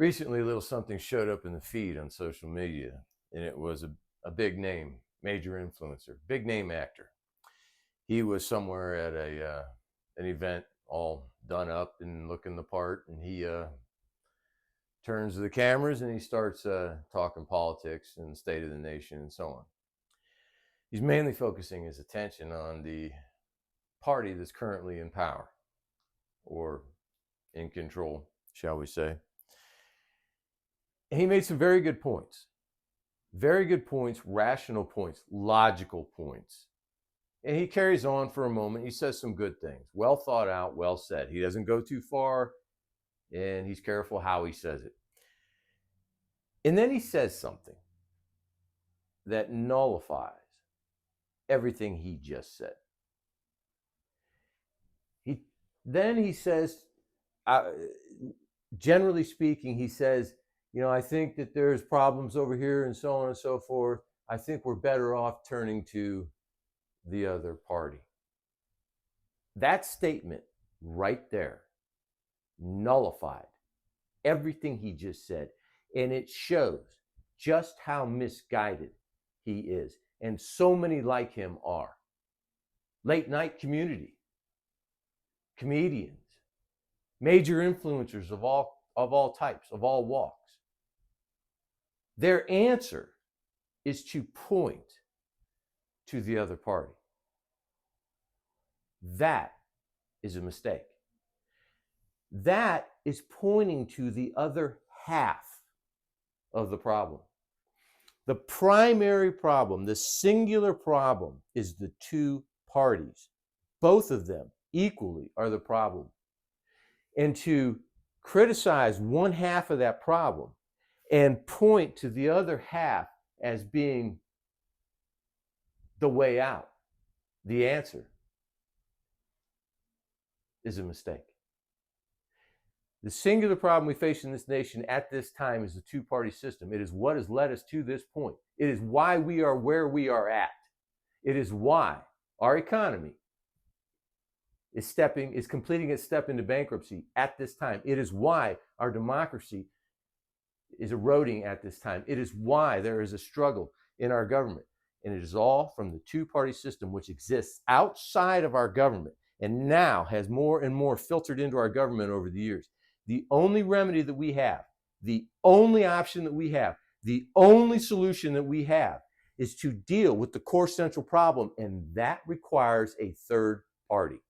Recently, a little something showed up in the feed on social media, and it was a big name, major influencer, big name actor. He was somewhere at an event, all done up and looking the part, and he turns to the cameras and he starts talking politics and the state of the nation and so on. He's mainly focusing his attention on the party that's currently in power or in control, shall we say. And he made some very good points, rational points, logical points. And he carries on for a moment. He says some good things, well thought out, well said. He doesn't go too far, and he's careful how he says it. And then he says something that nullifies everything he just said. Then he says, generally speaking, he says, I think that there's problems over here and so on and so forth. I think we're better off turning to the other party. That statement right there nullified everything he just said. And it shows just how misguided he is. And so many like him are. Late night community, comedians, major influencers of all types, of all walks. Their answer is to point to the other party. That is a mistake. That is pointing to the other half of the problem. The primary problem, the singular problem, is the two parties. Both of them equally are the problem. And to criticize one half of that problem and point to the other half as being the way out, the answer, is a mistake. The singular problem we face in this nation at this time is the two-party system. It is what has led us to this point. It is why we are where we are at. It is why our economy is completing its step into bankruptcy at this time. It is why our democracy is eroding at this time. It is why there is a struggle in our government. And it is all from the two-party system, which exists outside of our government and now has more and more filtered into our government over the years. The only remedy that we have, the only option that we have, the only solution that we have is to deal with the core central problem, and that requires a third party.